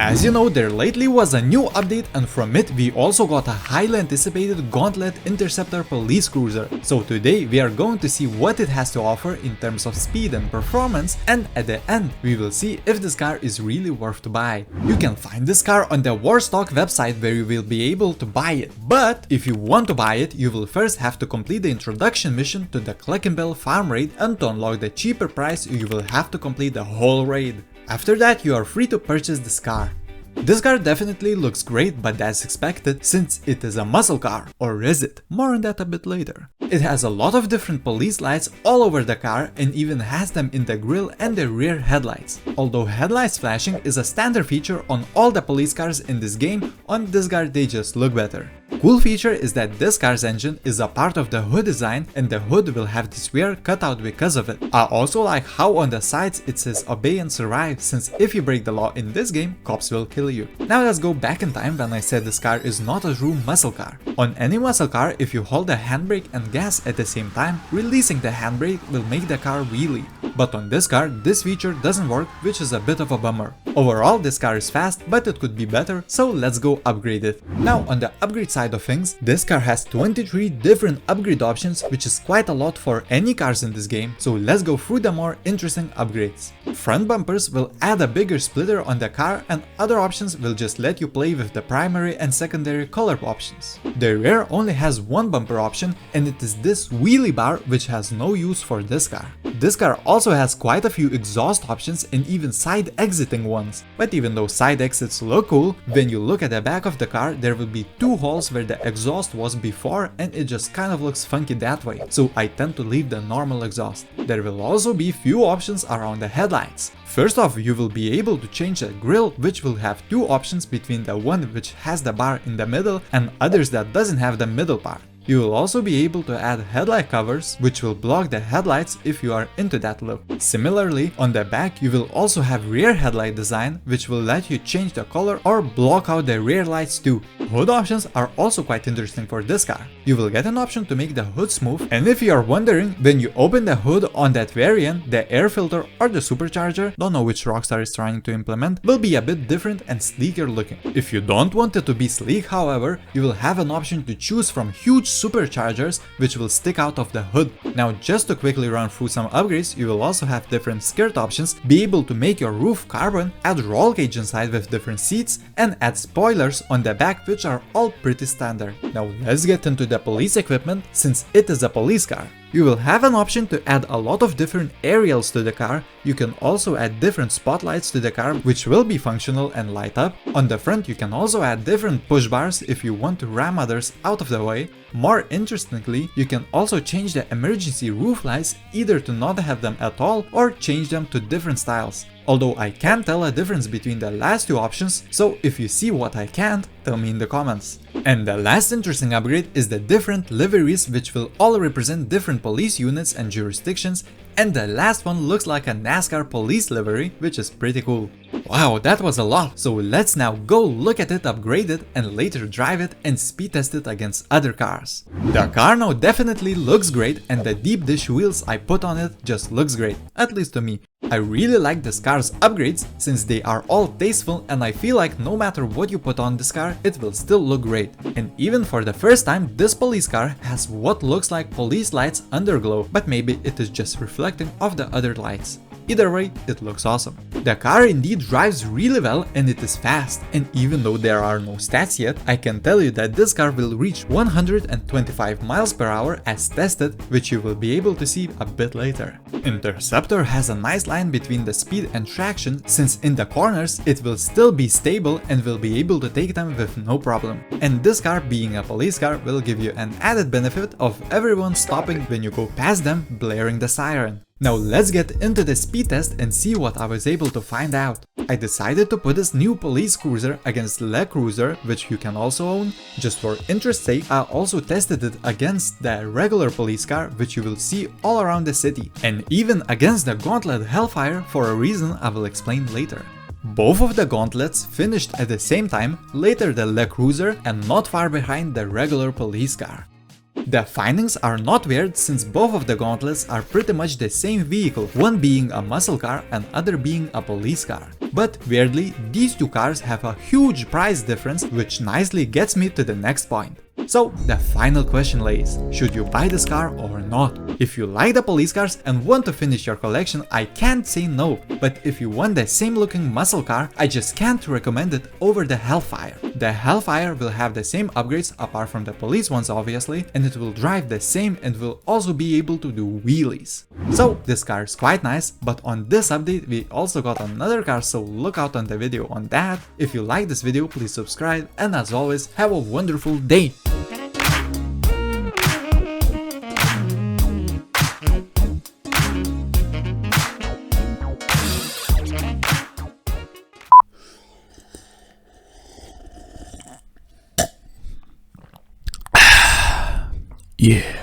As you know, there lately was a new update, and from it we also got a highly anticipated Gauntlet Interceptor police cruiser. So today we are going to see what it has to offer in terms of speed and performance, and at the end we will see if this car is really worth to buy. You can find this car on the Warstock website where you will be able to buy it. But if you want to buy it, you will first have to complete the introduction mission to the Cleckenbell farm raid, and to unlock the cheaper price you will have to complete the whole raid. After that, you are free to purchase this car. This car definitely looks great, but that's expected since it is a muscle car. Or is it? More on that a bit later. It has a lot of different police lights all over the car and even has them in the grille and the rear headlights. Although headlights flashing is a standard feature on all the police cars in this game, on this car they just look better. Cool feature is that this car's engine is a part of the hood design, and the hood will have this wear cut out because of it. I also like how on the sides it says obey and survive, since if you break the law in this game, cops will kill you. Now let's go back in time when I said this car is not a true muscle car. On any muscle car, if you hold the handbrake and gas at the same time, releasing the handbrake will make the car wheelie. But on this car, this feature doesn't work, which is a bit of a bummer. Overall, this car is fast, but it could be better, so let's go upgrade it. Now on the upgrade side of things, this car has 23 different upgrade options, which is quite a lot for any cars in this game, so let's go through the more interesting upgrades. Front bumpers will add a bigger splitter on the car, and other options will just let you play with the primary and secondary color options. The rear only has one bumper option, and it is this wheelie bar, which has no use for this car. This car also has quite a few exhaust options and even side exiting ones. But even though side exits look cool, when you look at the back of the car there will be two holes where the exhaust was before, and it just kind of looks funky that way, so I tend to leave the normal exhaust. There will also be few options around the headlights. First off, you will be able to change the grille, which will have two options between the one which has the bar in the middle and others that doesn't have the middle part. You will also be able to add headlight covers, which will block the headlights if you are into that look. Similarly, on the back you will also have rear headlight design, which will let you change the color or block out the rear lights too. Hood options are also quite interesting for this car. You will get an option to make the hood smooth, and if you are wondering, when you open the hood on that variant, the air filter or the supercharger, don't know which Rockstar is trying to implement, will be a bit different and sleeker looking. If you don't want it to be sleek, however, you will have an option to choose from huge superchargers which will stick out of the hood. Now just to quickly run through some upgrades, you will also have different skirt options, be able to make your roof carbon, add roll cage inside with different seats, and add spoilers on the back, which are all pretty standard. Now let's get into the police equipment, since it is a police car. You will have an option to add a lot of different aerials to the car. You can also add different spotlights to the car, which will be functional and light up. On the front you can also add different push bars if you want to ram others out of the way. More interestingly, you can also change the emergency roof lights, either to not have them at all or change them to different styles. Although I can't tell a difference between the last two options, so if you see what I can't, tell me in the comments. And the last interesting upgrade is the different liveries, which will all represent different police units and jurisdictions, and the last one looks like a NASCAR police livery, which is pretty cool. Wow, that was a lot, so let's now go look at it upgraded and later drive it and speed test it against other cars. The car now definitely looks great, and the deep dish wheels I put on it just looks great, at least to me. I really like this car's upgrades since they are all tasteful, and I feel like no matter what you put on this car, it will still look great. And even for the first time, this police car has what looks like police lights underglow, but maybe it is just reflecting off the other lights. Either way, it looks awesome. The car indeed drives really well, and it is fast, and even though there are no stats yet, I can tell you that this car will reach 125 miles per hour as tested, which you will be able to see a bit later. Interceptor has a nice line between the speed and traction, since in the corners it will still be stable and will be able to take them with no problem. And this car, being a police car, will give you an added benefit of everyone stopping when you go past them, blaring the siren. Now let's get into the speed test and see what I was able to find out. I decided to put this new police cruiser against Le Cruiser, which you can also own. Just for interest's sake, I also tested it against the regular police car, which you will see all around the city, and even against the Gauntlet Hellfire for a reason I will explain later. Both of the gauntlets finished at the same time, later the Le Cruiser, and not far behind the regular police car. The findings are not weird since both of the gauntlets are pretty much the same vehicle, one being a muscle car and other being a police car. But weirdly, these two cars have a huge price difference, which nicely gets me to the next point. So the final question lays, should you buy this car or not? If you like the police cars and want to finish your collection, I can't say no, but if you want the same looking muscle car, I just can't recommend it over the Hellfire. The Hellfire will have the same upgrades apart from the police ones obviously, and it will drive the same and will also be able to do wheelies. So this car is quite nice, but on this update we also got another car, so look out on the video on that. If you like this video, please subscribe, and as always, have a wonderful day! Yeah.